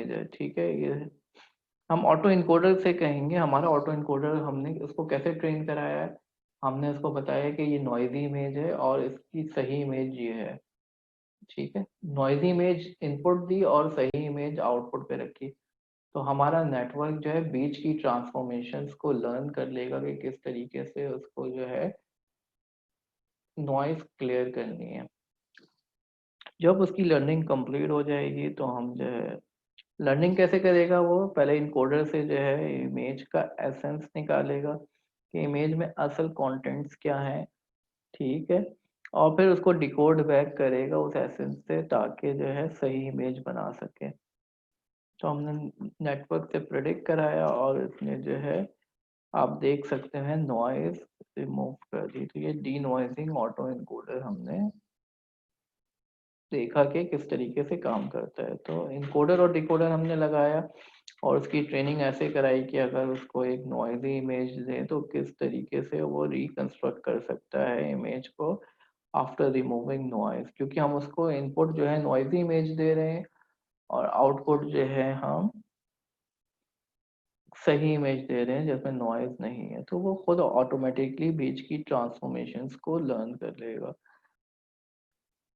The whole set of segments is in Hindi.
है, ठीक है। ये हम ऑटो इनकोडर से कहेंगे, हमारा ऑटो इनकोडर हमने उसको कैसे ट्रेन कराया है, हमने उसको बताया कि ये नॉइजी इमेज है और इसकी सही इमेज ये है, ठीक है। नॉइजी इमेज इनपुट दी और सही इमेज आउटपुट पे रखी, तो हमारा नेटवर्क जो है बीच की ट्रांसफॉर्मेशंस को लर्न कर लेगा कि किस तरीके से उसको जो है नॉइज क्लियर करनी है। जब उसकी लर्निंग कंप्लीट हो जाएगी तो हम जो है लर्निंग कैसे करेगा, वो पहले इनकोडर से जो है इमेज का एसेंस निकालेगा कि इमेज में असल कंटेंट्स क्या है, ठीक है। और फिर उसको डिकोड बैक करेगा उस एसेंस से ताकि जो है सही इमेज बना सके। तो हमने नेटवर्क से प्रेडिक्ट कराया और इसने जो है आप देख सकते हैं नॉइज रिमूव कर दी। तो ये डी नॉइजिंग ऑटो इनकोडर हमने देखा कि किस तरीके से काम करता है। तो इनकोडर और डिकोडर हमने लगाया और उसकी ट्रेनिंग ऐसे कराई कि अगर उसको एक नॉइजी इमेज दें तो किस तरीके से वो रिकंस्ट्रक्ट कर सकता है इमेज को आफ्टर रिमूविंग नॉइज, क्योंकि हम उसको इनपुट जो है नॉइजी इमेज दे रहे हैं और आउटपुट जो है हम सही इमेज दे रहे हैं जिसमें नॉइज नहीं है, तो वो खुद ऑटोमेटिकली बीच की ट्रांसफॉर्मेशंस को लर्न कर लेगा।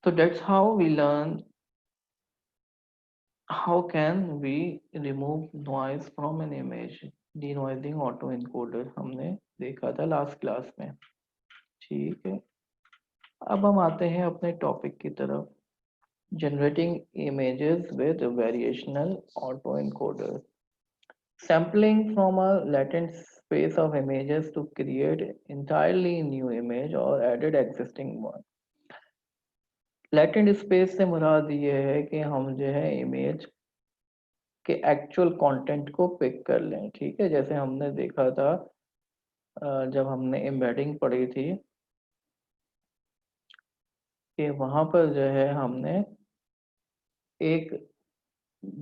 तो that's how we learn how can we remove noise from an image। denoising autoencoder हमने देखा था लास्ट क्लास में, ठीक है। अब हम आते हैं अपने टॉपिक की तरफ, generating images with variational auto encoder. Sampling from a latent space of images to create entirely new image or added existing one। Latent space से मुराद ये है कि हम जो है इमेज के एक्चुअल कंटेंट को पिक कर लें, ठीक है। जैसे हमने देखा था जब हमने एम्बेडिंग पढ़ी थी कि वहां पर जो है हमने एक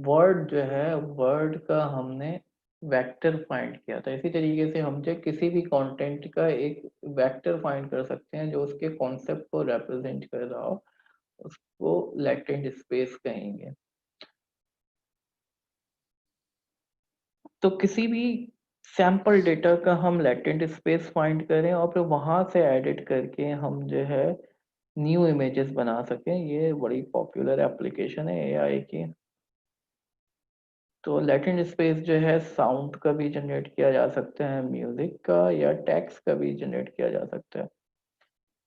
वर्ड जो है वर्ड का हमने वेक्टर फाइंड किया था। इसी तरीके से हम जो किसी भी कंटेंट का एक वेक्टर फाइंड कर सकते हैं जो उसके कॉन्सेप्ट को रिप्रेजेंट कर रहा हो, उसको लेटेंट स्पेस कहेंगे। तो किसी भी सैंपल डेटा का हम लेटेंट स्पेस फाइंड करें और फिर वहां से एडिट करके हम जो है न्यू इमेजेस बना सकें, ये बड़ी पॉपुलर एप्लीकेशन है एआई की। तो लेटेंट स्पेस जो है साउंड का भी जनरेट किया जा सकता है, म्यूजिक का या टेक्स्ट का भी जनरेट किया जा सकता है,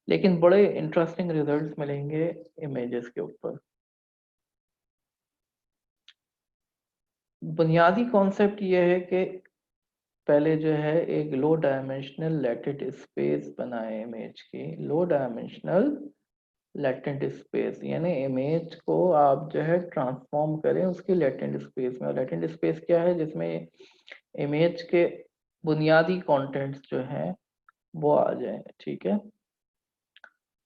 लेकिन बड़े इंटरेस्टिंग रिजल्ट्स मिलेंगे इमेजेस के ऊपर। बुनियादी कॉन्सेप्ट ये है कि पहले जो है एक लो डायमेंशनल लेटेंट स्पेस बनाए इमेज की। लो डायमेंशनल लेटेंट स्पेस यानी इमेज को आप जो है ट्रांसफॉर्म करें उसके लेटेंट स्पेस में। और लेटेंट स्पेस क्या है, जिसमें इमेज के बुनियादी कंटेंट्स जो हैं वो आ जाए, ठीक है।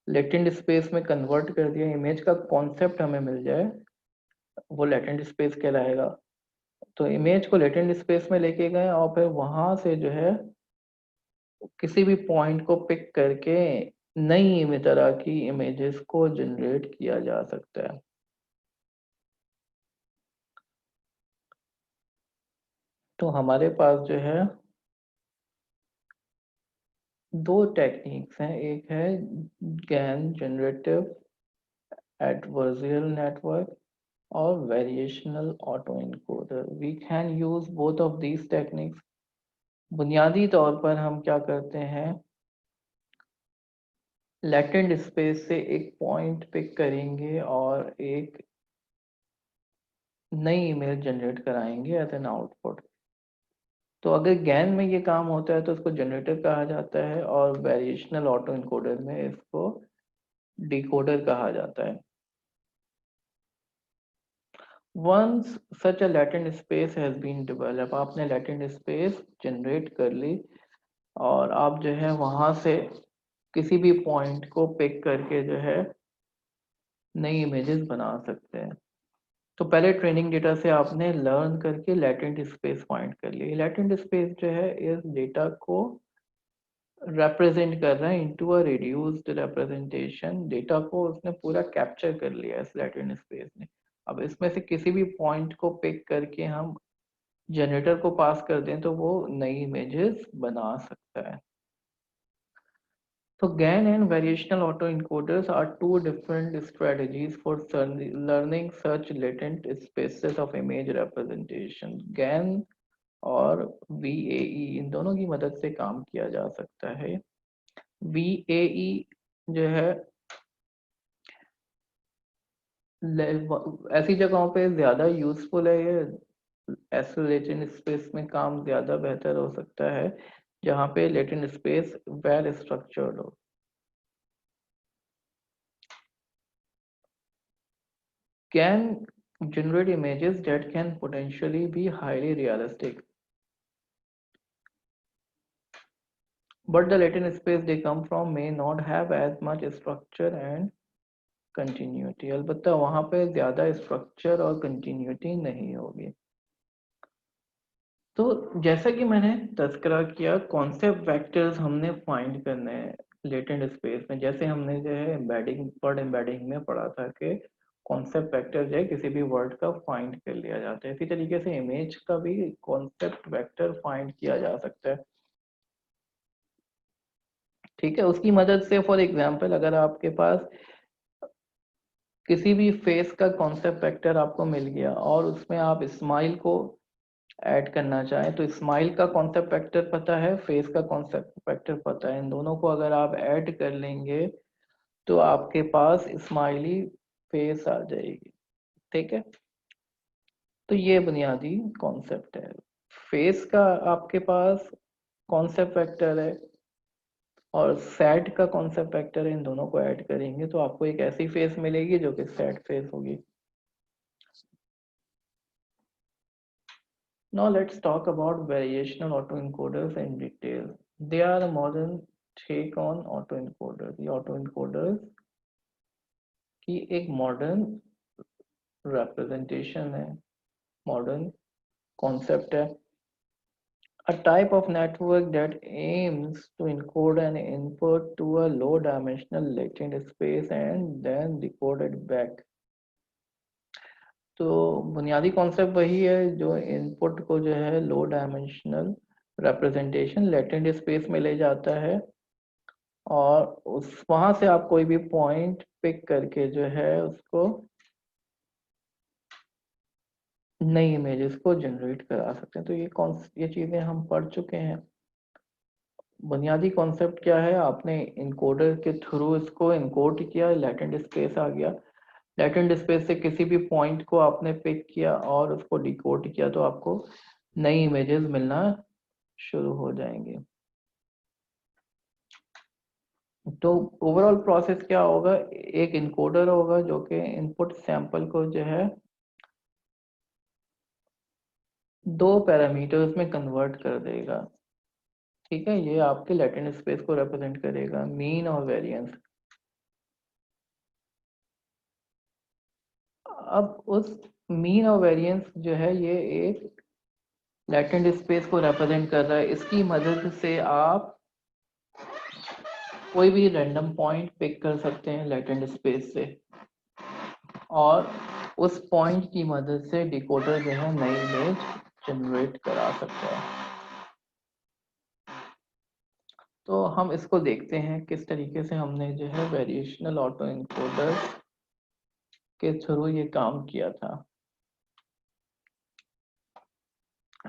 लेटेंट स्पेस में कन्वर्ट कर दिया, इमेज का कॉन्सेप्ट हमें मिल जाए, वो लेटेंट स्पेस कहलाएगा। तो इमेज को लेटेंट स्पेस में लेके गए और फिर वहां से जो है किसी भी पॉइंट को पिक करके नई तरह की इमेजेस को जनरेट किया जा सकता है। तो हमारे पास जो है दो टेक्निक्स हैं, एक है गैन जनरेटिव एडवर्सियल नेटवर्क और variational autoencoder. We can use both of these techniques. बुनियादी तौर पर हम क्या करते हैं, लेटेंट स्पेस से एक पॉइंट पिक करेंगे और एक नई इमेज जनरेट कराएंगे एज एन आउटपुट। तो अगर गैन में ये काम होता है तो उसको जनरेटर कहा जाता है और वेरिएशनल ऑटो इनकोडर में इसको डिकोडर कहा जाता है। Once such a latent space has been develop, आपने लेटेंट स्पेस जनरेट कर ली और आप जो है वहां से किसी भी पॉइंट को पिक करके जो है नई इमेजेस बना सकते हैं। तो पहले ट्रेनिंग डेटा से आपने लर्न करके लेटेंट स्पेस फाइंड कर लिया। लेटेंट स्पेस जो है इस डेटा को रिप्रेजेंट कर रहा है into a reduced representation. Data को उसने पूरा कैप्चर कर लिया इस लेटेंट स्पेस ने। अब इसमें से किसी भी पॉइंट को पिक करके हम जनरेटर को पास कर दें तो वो नई इमेजेस बना सकता है। So GAN and variational autoencoders are two different strategies for learning such latent spaces of image representation. GAN और VAE इन दोनों की मदद से काम किया जा सकता है। VAE जो है ऐसी जगहों पे ज्यादा यूजफुल है, ये ऐसे लेटेंट स्पेस में काम ज्यादा बेहतर हो सकता है जहाँ पे लेटेंट स्पेस वेल स्ट्रक्चर्ड हो। Can generate images that can potentially be highly realistic, but the latent space they come from may not have as much structure and continuity। अलबत्ता वहां पे ज्यादा स्ट्रक्चर और कंटिन्यूटी नहीं होगी। तो जैसा कि मैंने तस्करा किया, कॉन्सेप्ट वेक्टर्स हमने फाइंड करने हैं लेटेंट स्पेस में। जैसे हमने जो है एम्बेडिंग वर्ड एम्बेडिंग में पढ़ा था कि कॉन्सेप्ट वेक्टर जो है किसी भी वर्ड का फाइंड कर लिया जाता है, इसी तरीके से इमेज का भी कॉन्सेप्ट वेक्टर फाइंड किया जा सकता है। ठीक है, उसकी मदद से फॉर एग्जांपल अगर आपके पास किसी भी फेस का कॉन्सेप्ट वेक्टर आपको मिल गया और उसमें आप स्माइल को ऐड करना चाहें, तो स्माइल का कॉन्सेप्ट वेक्टर पता है, फेस का कॉन्सेप्ट वेक्टर पता है, इन दोनों को अगर आप ऐड कर लेंगे तो आपके पास स्माइली फेस आ जाएगी। ठीक है, तो ये बुनियादी कॉन्सेप्ट है। फेस का आपके पास कॉन्सेप्ट वेक्टर है और सैड का कॉन्सेप्ट वेक्टर है, इन दोनों को ऐड करेंगे तो आपको एक ऐसी फेस मिलेगी जो कि सैड फेस होगी। Now let's talk about variational autoencoders in detail. They are a modern take on autoencoders। ये autoencoders की एक मॉडर्न representation है, मॉडर्न कॉन्सेप्ट है। A type of network that aims to encode an input to a low dimensional latent space and then decode it back। तो बुनियादी कॉन्सेप्ट वही है जो इनपुट को जो है लो डायमेंशनल रिप्रेजेंटेशन लेटेंट स्पेस में ले जाता है और उस वहां से आप कोई भी पॉइंट पिक करके जो है उसको नई इमेजेस को जनरेट करा सकते हैं। तो ये चीजें हम पढ़ चुके हैं। बुनियादी कॉन्सेप्ट क्या है, आपने इनकोडर के थ्रू इसको इनकोड किया, लेटेंट स्पेस आ गया, लेटेंट स्पेस से किसी भी पॉइंट को आपने पिक किया और उसको डिकोड किया तो आपको नई इमेजेस मिलना शुरू हो जाएंगे। तो ओवरऑल प्रोसेस क्या होगा, एक इनकोडर होगा जो कि इनपुट सैंपल को जो है दो पैरामीटर्स में कन्वर्ट कर देगा। ठीक है, ये आपके लेटेंट स्पेस को रिप्रेजेंट करेगा, मीन और वेरिएंस। अब उस मीन और वेरिएंस जो है ये एक लेटेंट स्पेस को रिप्रेजेंट कर रहा है। इसकी मदद से आप कोई भी रैंडम पॉइंट पिक कर सकते हैं लेटेंट स्पेस से और उस पॉइंट की मदद से डिकोडर जो है नई इमेज जनरेट करा सकता है। तो हम इसको देखते हैं किस तरीके से हमने जो है वेरिएशनल ऑटो इनकोडर के थ्रू ये काम किया था।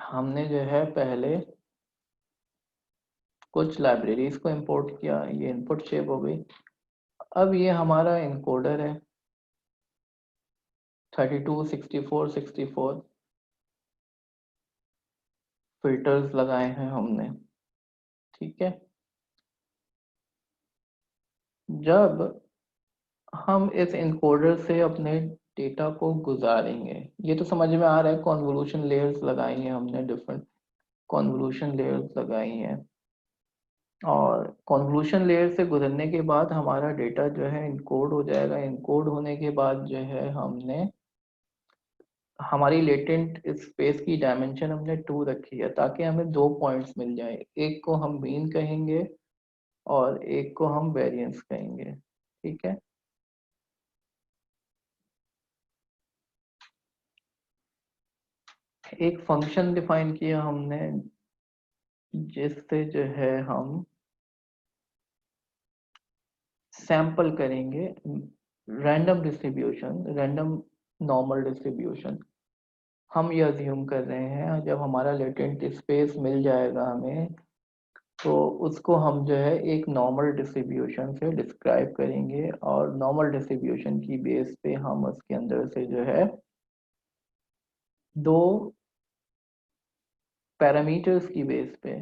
हमने जो है पहले कुछ लाइब्रेरीज को इंपोर्ट किया, ये इनपुट शेप हो गई। अब ये हमारा इनकोडर है 32, 64, 64 फिल्टर्स लगाए हैं हमने। ठीक है, जब हम इस इनकोडर से अपने डेटा को गुजारेंगे, ये तो समझ में आ रहा है, कॉन्वोल्यूशन लेयर्स लगाई हैं हमने, डिफरेंट कॉन्वोल्यूशन लेयर्स लगाई हैं और कॉन्वोल्यूशन लेयर से गुजरने के बाद हमारा डेटा जो है इनकोड हो जाएगा। इनकोड होने के बाद जो है हमने हमारी लेटेंट स्पेस की डायमेंशन हमने 2 रखी है ताकि हमें दो पॉइंट्स मिल जाए, एक को हम मीन कहेंगे और एक को हम वेरिएंस कहेंगे। ठीक है, एक फंक्शन डिफाइन किया हमने जिससे जो है हम सैंपल करेंगे रैंडम नॉर्मल डिस्ट्रीब्यूशन। हम ये अज्यूम कर रहे हैं जब हमारा लेटेंट स्पेस मिल जाएगा हमें, तो उसको हम जो है एक नॉर्मल डिस्ट्रीब्यूशन से डिस्क्राइब करेंगे, और नॉर्मल डिस्ट्रीब्यूशन की बेस पे हम उसके अंदर से जो है दो पैरामीटर्स की बेस पे,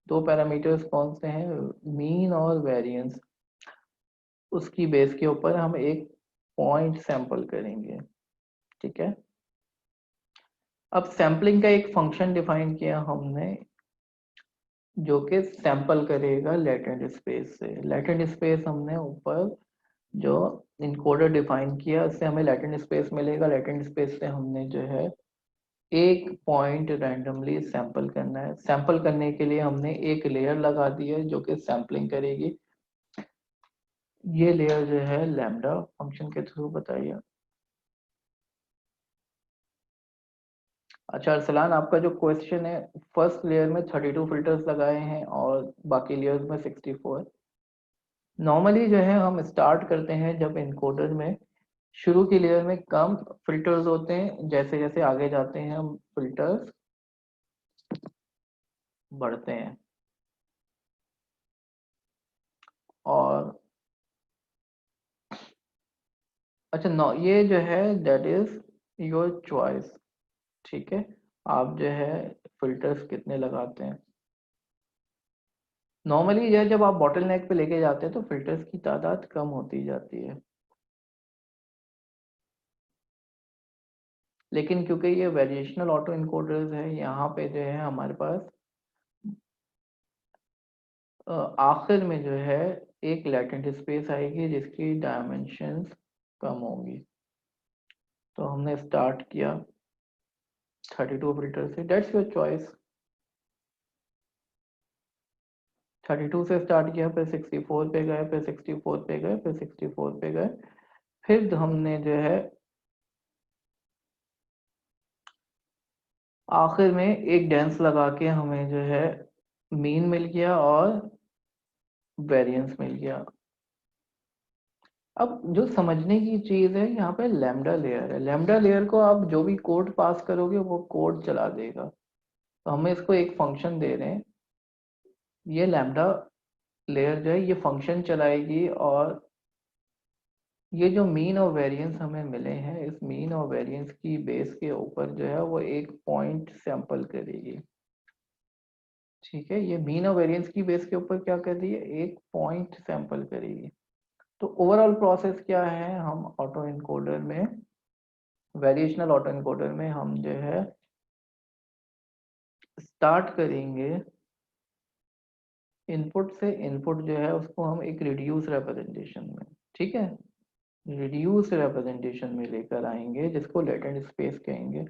दो पैरामीटर्स कौन से हैं, मीन और वेरिएंस, उसकी बेस के ऊपर हम एक पॉइंट सैंपल करेंगे। ठीक है। अब सैम्पलिंग का एक फंक्शन डिफाइन किया हमने जो कि सैंपल करेगा लेटेंट स्पेस से। लेटेंट स्पेस हमने ऊपर जो इनकोडर डिफाइन किया उससे हमें लेटेंट स्पेस मिलेगा। लेटेंट स्पेस से हमने जो है एक पॉइंट रैंडमली सैंपल करना है। सैंपल करने के लिए हमने एक लेयर लगा दी है जो कि सैंपलिंग करेगी। ये लेयर जो है लैम्डा फंक्शन के थ्रू बताइए। अच्छा अरसलान, आपका जो क्वेश्चन है, फर्स्ट लेयर में 32 फिल्टर्स लगाए हैं और बाकी लेयर्स में 64। नॉर्मली जो है हम स्टार्ट करते हैं जब इनकोडर में शुरू की लेयर में कम फिल्टर्स होते हैं, जैसे जैसे आगे जाते हैं हम फिल्टर्स बढ़ते हैं। और अच्छा नो, ये जो है दैट इज योर चॉइस। ठीक है, आप जो है फिल्टर्स कितने लगाते हैं। नॉर्मली यह जब आप बॉटल नेक पे लेके जाते हैं तो फिल्टर्स की तादाद कम होती जाती है, लेकिन क्योंकि ये वेरिएशनल ऑटो इनकोडर्स है, यहाँ पे जो है हमारे पास आखिर में जो है एक लैटेंट स्पेस आएगी जिसकी डायमेंशंस कम होंगी। तो हमने स्टार्ट किया 32 फिल्टर से, डेट्स योर चॉइस। 32 से स्टार्ट किया, फिर 64 पे गए, फिर 64 पे गए, फिर 64 पे गए। फिर हमने जो है आखिर में एक डेंस लगा के हमें जो है मीन मिल गया और वेरिएंस मिल गया। अब जो समझने की चीज है यहाँ पे लैम्डा लेयर है। लैम्डा लेयर को आप जो भी कोड पास करोगे वो कोड चला देगा। तो हम इसको एक फंक्शन दे रहे हैं, ये लैम्डा लेयर जो है ये फंक्शन चलाएगी, और ये जो मीन और वेरिएंस हमें मिले हैं इस मीन और वेरिएंस की बेस के ऊपर जो है वो एक पॉइंट सैंपल करेगी। ठीक है, ये मीन और वेरिएंस की बेस के ऊपर क्या कर रही है, एक पॉइंट सैंपल करेगी। तो ओवरऑल प्रोसेस क्या है, हम ऑटो इनकोडर में, वेरिएशनल ऑटो इनकोडर में हम जो है स्टार्ट करेंगे इनपुट से। इनपुट जो है उसको हम एक रिड्यूस रिप्रेजेंटेशन में, ठीक है, रिड्यूस रिप्रेजेंटेशन में लेकर आएंगे जिसको लेटेंट स्पेस कहेंगे।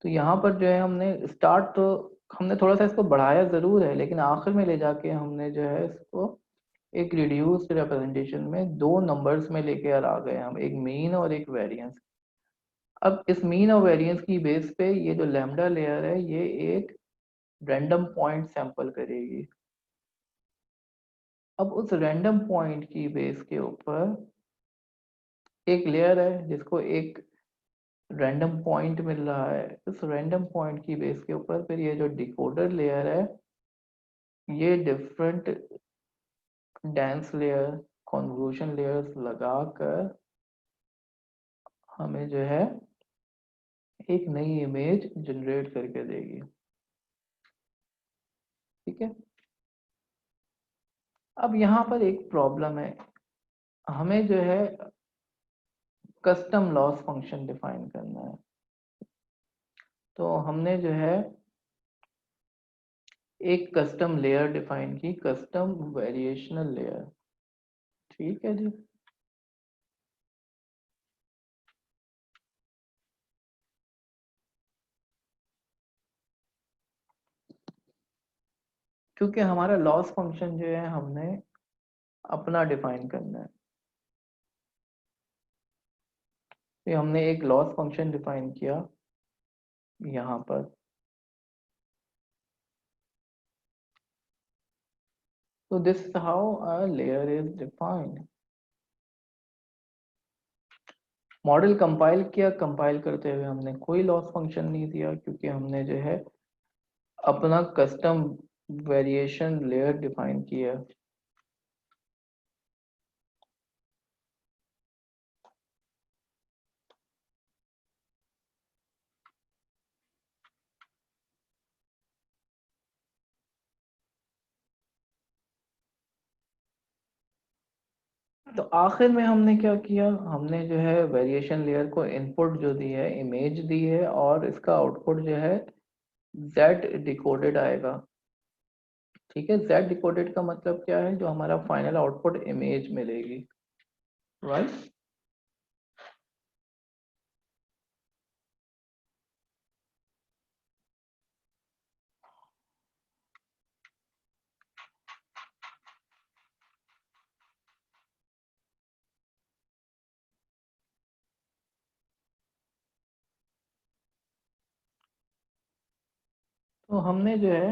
तो यहाँ पर जो है हमने स्टार्ट तो हमने थोड़ा सा इसको बढ़ाया जरूर है, लेकिन आखिर में ले जाके हमने जो है इसको एक रिड्यूस रिप्रेजेंटेशन में दो नंबर्स में लेके आ गए हम, एक मीन और एक वेरिएंस। अब इस मीन और वेरिएंस की बेस पे ये जो लैम्डा लेयर है ये एक रैंडम पॉइंट सैंपल करेगी। अब उस रैंडम पॉइंट की बेस के ऊपर एक लेयर है जिसको एक रैंडम पॉइंट मिल रहा है। इस रैंडम पॉइंट की बेस के ऊपर फिर ये जो डिकोडर लेयर है ये different dense layer, convolution layers लगाकर हमें जो है एक नई इमेज जनरेट करके देगी। ठीक है। अब यहाँ पर एक प्रॉब्लम है, हमें जो है कस्टम लॉस फंक्शन डिफाइन करना है। तो हमने जो है एक कस्टम लेयर डिफाइन की, कस्टम वेरिएशनल लेयर। ठीक है जी। क्योंकि हमारा लॉस फंक्शन जो है हमने अपना डिफाइन करना है, तो हमने एक लॉस फंक्शन डिफाइन किया यहाँ पर। तो this is how a layer is defined. Model compile किया, कंपाइल करते हुए हमने कोई लॉस फंक्शन नहीं दिया क्योंकि हमने जो है अपना कस्टम वेरिएशन लेयर डिफाइन किया। तो आखिर में हमने क्या किया, हमने जो है वेरिएशन लेयर को इनपुट जो दी है, इमेज दी है, और इसका आउटपुट जो है z डिकोडेड आएगा। ठीक है, z डिकोडेड का मतलब क्या है, जो हमारा फाइनल आउटपुट इमेज मिलेगी, राइट। तो हमने जो है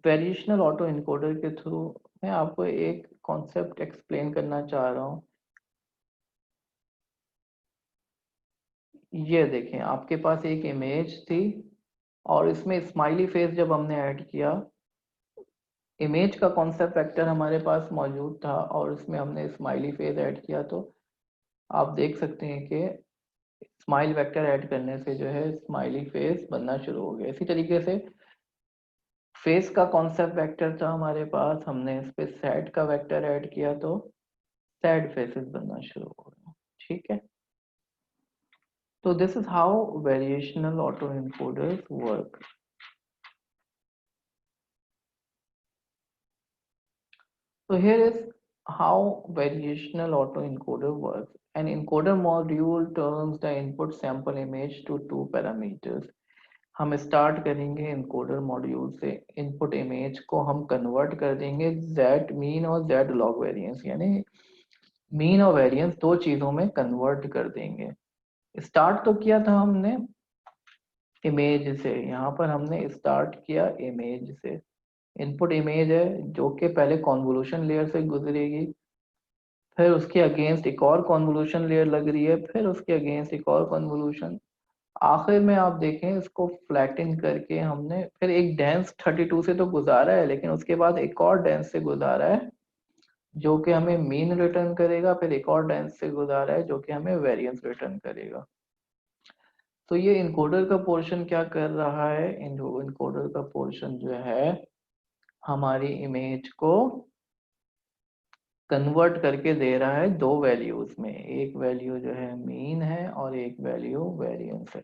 वेरिएशनल ऑटो इनकोडर के थ्रू, मैं आपको एक कॉन्सेप्ट एक्सप्लेन करना चाह रहा हूँ। ये देखें, आपके पास एक इमेज थी और इसमें स्माइली फेस जब हमने ऐड किया, इमेज का कॉन्सेप्ट वेक्टर हमारे पास मौजूद था और इसमें हमने स्माइली फेस ऐड किया, तो आप देख सकते हैं कि स्माइल वेक्टर ऐड करने से जो है स्माइली फेस बनना शुरू हो गया। इसी तरीके से फेस का कॉन्सेप्ट वेक्टर था हमारे पास, हमने इस पे सैड का वेक्टर ऐड किया तो सैड फेसेस बनना शुरू हो गए। ठीक है, तो this is how variational auto encoders work. So here is how variational autoencoder works. An encoder module turns the input sample image to two parameters. हम स्टार्ट करेंगे encoder मॉड्यूल से, इनपुट इमेज को हम कन्वर्ट कर देंगे z मीन और z लॉग वेरिएंस, यानी मीन और वेरिएंस दो चीजों में कन्वर्ट कर देंगे। स्टार्ट तो किया था हमने इमेज से, यहाँ पर हमने स्टार्ट किया इमेज से। इनपुट इमेज है जो कि पहले कॉन्वोल्यूशन लेयर से गुजरेगी, फिर उसके अगेंस्ट एक और कॉन्वोल्यूशन लेयर लग रही है, फिर उसके अगेंस्ट एक और कॉन्वोल्यूशन, आखिर में आप देखें इसको फ्लैटन करके हमने फिर एक डेंस 32 से तो गुजारा है, लेकिन उसके बाद एक और डेंस से गुजारा है जो कि हमें मीन रिटर्न करेगा, फिर एक और डेंस से गुजारा है जो कि हमें वेरिएंस रिटर्न करेगा। तो ये इनकोडर का पोर्शन क्या कर रहा है, इनकोडर का पोर्शन जो है हमारी इमेज को कन्वर्ट करके दे रहा है दो वैल्यूज में, एक वैल्यू जो है मीन है और एक वैल्यू वेरिएंस है।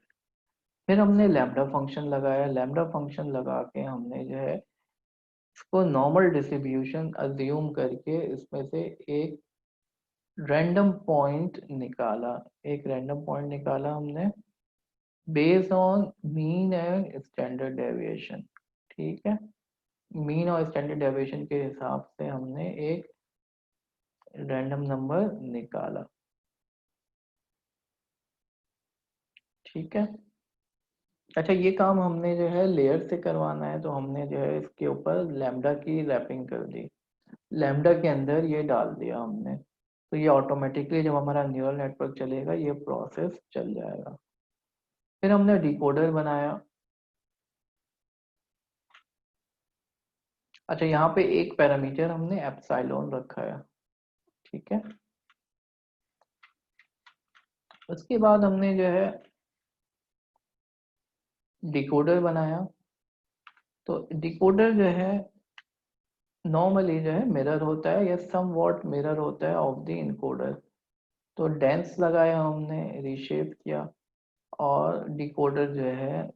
फिर हमने लैम्डा फंक्शन लगाया, लैम्डा फंक्शन लगा के हमने जो है इसको नॉर्मल डिस्ट्रीब्यूशन अज्यूम करके इसमें से एक रैंडम पॉइंट निकाला, एक रैंडम पॉइंट निकाला हमने based on mean and standard deviation. ठीक है, मीन और स्टैंडर्ड डेविएशन के हिसाब से हमने एक रैंडम नंबर निकाला। ठीक है, अच्छा ये काम हमने जो है लेयर से करवाना है, तो हमने जो है इसके ऊपर लैम्डा की रैपिंग कर दी, लैम्डा के अंदर ये डाल दिया हमने, तो ये ऑटोमेटिकली जब हमारा न्यूरल नेटवर्क चलेगा ये प्रोसेस चल जाएगा। फिर हमने डिकोडर बनाया। अच्छा, यहाँ पे एक पैरामीटर हमने एप्सिलॉन रखा है। ठीक है, उसके बाद हमने जो है डिकोडर बनाया। तो डिकोडर जो है नॉर्मली जो है मिरर होता है या सम वॉट मिरर होता है ऑफ द इनकोडर। तो डेंस लगाया हमने, रीशेप किया, और डिकोडर जो है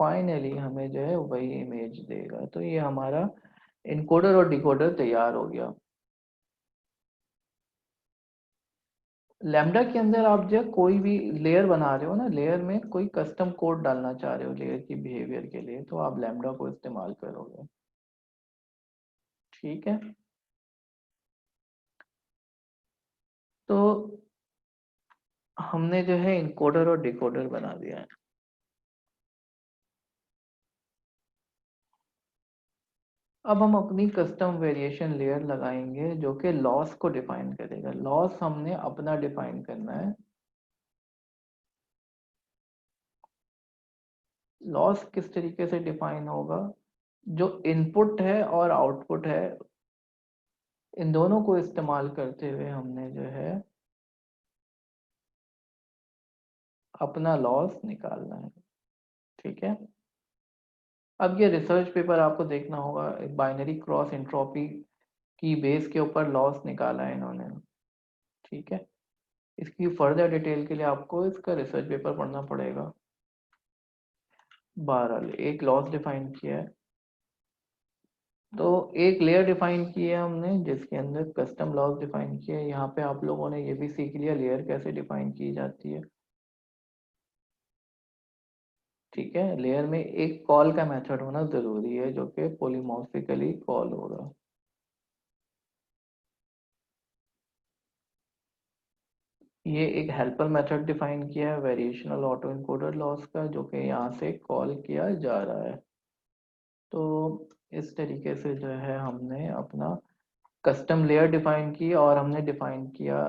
फाइनली हमें जो है वही इमेज देगा। तो ये हमारा इनकोडर और डिकोडर तैयार हो गया। लैम्डा के अंदर आप जो कोई भी लेयर बना रहे हो ना, लेयर में कोई कस्टम कोड डालना चाह रहे हो लेयर की बिहेवियर के लिए, तो आप लैम्डा को इस्तेमाल करोगे। ठीक है, तो हमने जो है इनकोडर और डिकोडर बना दिया है। अब हम अपनी कस्टम वेरिएशन लेयर लगाएंगे जो कि लॉस को डिफाइन करेगा। लॉस हमने अपना डिफाइन करना है। लॉस किस तरीके से डिफाइन होगा? जो इनपुट है और आउटपुट है, इन दोनों को इस्तेमाल करते हुए हमने जो है अपना लॉस निकालना है। ठीक है। अब ये रिसर्च पेपर आपको देखना होगा, बाइनरी क्रॉस एंट्रोपी की बेस के ऊपर लॉस निकाला है इन्होंने। ठीक है। इसकी फर्दर डिटेल के लिए आपको इसका रिसर्च पेपर पढ़ना पड़ेगा। बहरहाल एक लॉस डिफाइन किया है, तो एक लेयर डिफाइन की है हमने जिसके अंदर कस्टम लॉस डिफाइन किया है। यहाँ पे आप लोगों ने ये भी सीख लिया लेयर कैसे डिफाइन की जाती है। ठीक है। लेयर में एक कॉल का मेथड होना जरूरी है जो कि पॉलीमॉर्फिकली कॉल होगा। ये एक हेल्पर मेथड डिफाइन किया है वेरिएशनल ऑटो इनकोडर लॉस का, जो कि यहाँ से कॉल किया जा रहा है। तो इस तरीके से जो है हमने अपना कस्टम लेयर डिफाइन की और हमने डिफाइन किया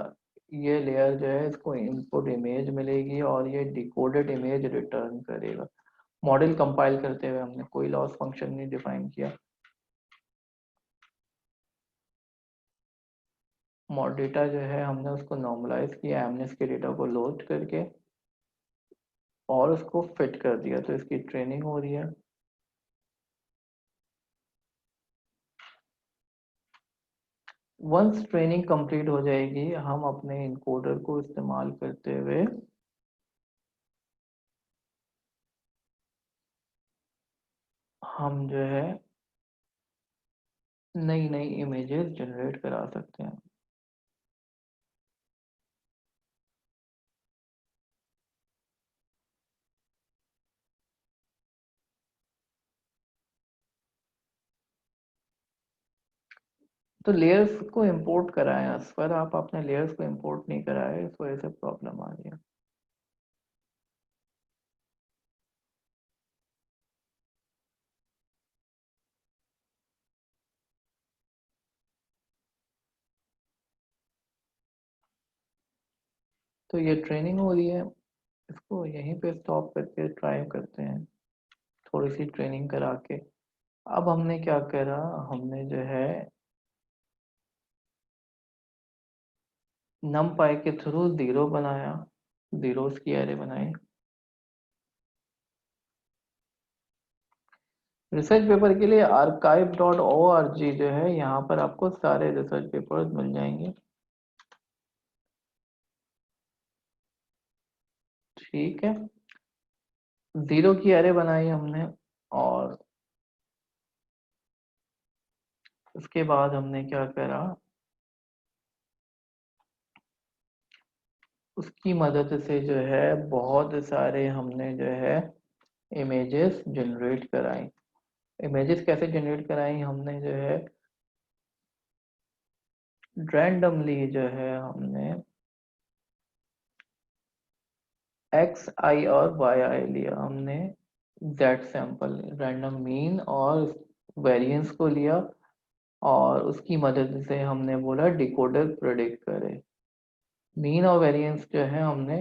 ये लेयर जो है इसको इनपुट इमेज मिलेगी और ये डिकोडेड इमेज रिटर्न करेगा। मॉडल कंपाइल करते हुए हमने कोई लॉस फंक्शन नहीं डिफाइन किया। मॉड डेटा जो है हमने उसको नॉर्मलाइज किया एमनेस के डेटा को लोड करके और उसको फिट कर दिया, तो इसकी ट्रेनिंग हो रही है। वंस ट्रेनिंग कंप्लीट हो जाएगी हम अपने इनकोडर को इस्तेमाल करते हुए हम जो है नई नई इमेजेस जनरेट करा सकते हैं। तो लेयर्स को इंपोर्ट कराएं, इस पर आप अपने लेयर्स को इंपोर्ट नहीं कराए, इस वजह से प्रॉब्लम आ रही है। तो ये ट्रेनिंग हो रही है, इसको यहीं पे स्टॉप करके ट्राई करते हैं थोड़ी सी ट्रेनिंग करा के। अब हमने क्या करा, हमने जो है numpy के थ्रू जीरो बनाया, जीरोस की एरे बनाई। रिसर्च पेपर के लिए archive.org जो है यहाँ पर आपको सारे रिसर्च पेपर्स मिल जाएंगे। ठीक है। जीरो की एरे बनाई हमने और उसके बाद हमने क्या करा, उसकी मदद से जो है बहुत सारे हमने जो है इमेजेस जनरेट कराई। इमेजेस कैसे जनरेट कराई हमने जो है रैंडमली जो है हमने एक्स आई और वाई आई लिया हमने, जेड सैंपल रैंडम मीन और वेरिएंस को लिया और उसकी मदद से हमने बोला डिकोडर प्रेडिक्ट करे। मीन और वेरिएंस जो है हमने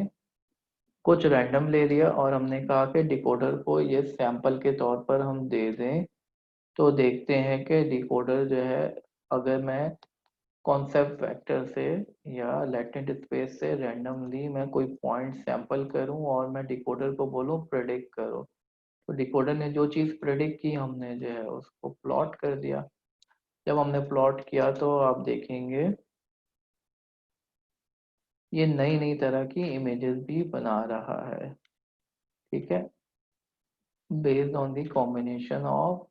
कुछ रैंडम ले लिया और हमने कहा कि डिकोडर को ये सैंपल के तौर पर हम दे दें, तो देखते हैं कि डिकोडर जो है अगर मैं कॉन्सेप्ट वेक्टर से या लैटेंट स्पेस से रैंडमली मैं कोई पॉइंट सैंपल करूं और मैं डिकोडर को बोलूं प्रेडिक्ट करो, तो डिकोडर ने जो चीज़ प्रेडिक्ट की हमने जो है उसको प्लॉट कर दिया। जब हमने प्लॉट किया तो आप देखेंगे ये नई नई तरह की इमेजेस भी बना रहा है। ठीक है। Based on the combination of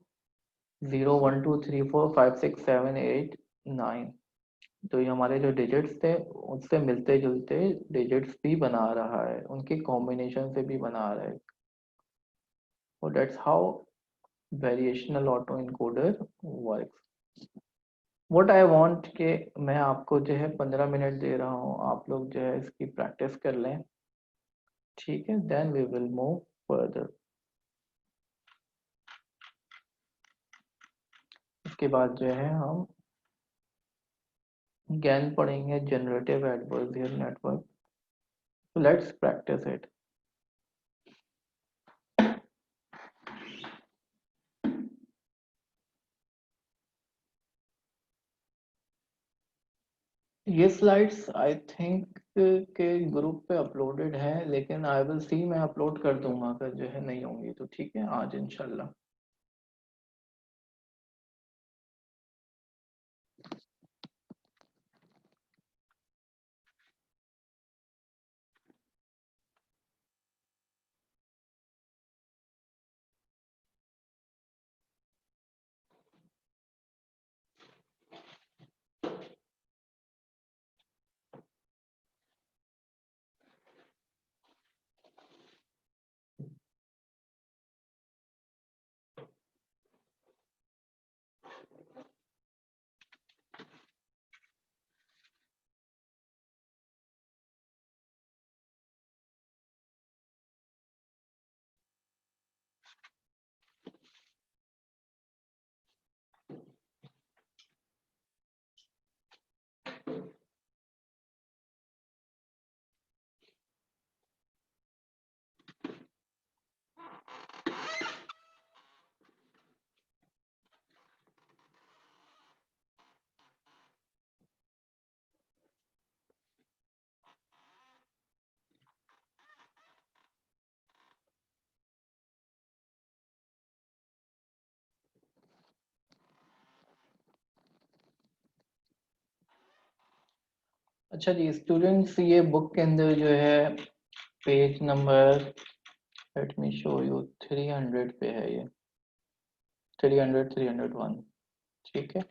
0 1 2 3 4 5 6 7 8 9, तो ये हमारे जो डिजिट्स थे उससे मिलते जुलते डिजिट्स भी बना रहा है, उनके कॉम्बिनेशन से भी बना रहा है। और that's how variational auto encoder works. What I want के मैं आपको जो है 15 मिनट दे रहा हूँ, आप लोग जो है इसकी प्रैक्टिस कर लें, ठीक है, then we will move further. इसके बाद जो है हम ज्ञान पढ़ेंगे generative adversarial network. Let's practice it. ये स्लाइड्स आई थिंक के ग्रुप पे अपलोडेड है, लेकिन आई विल सी, मैं अपलोड कर दूंगा अगर जो है नहीं होंगी तो, ठीक है, आज इंशाल्लाह। अच्छा जी स्टूडेंट्स, ये बुक के अंदर जो है page number, let me show you, 300 पे है ये, 300 301, ठीक है।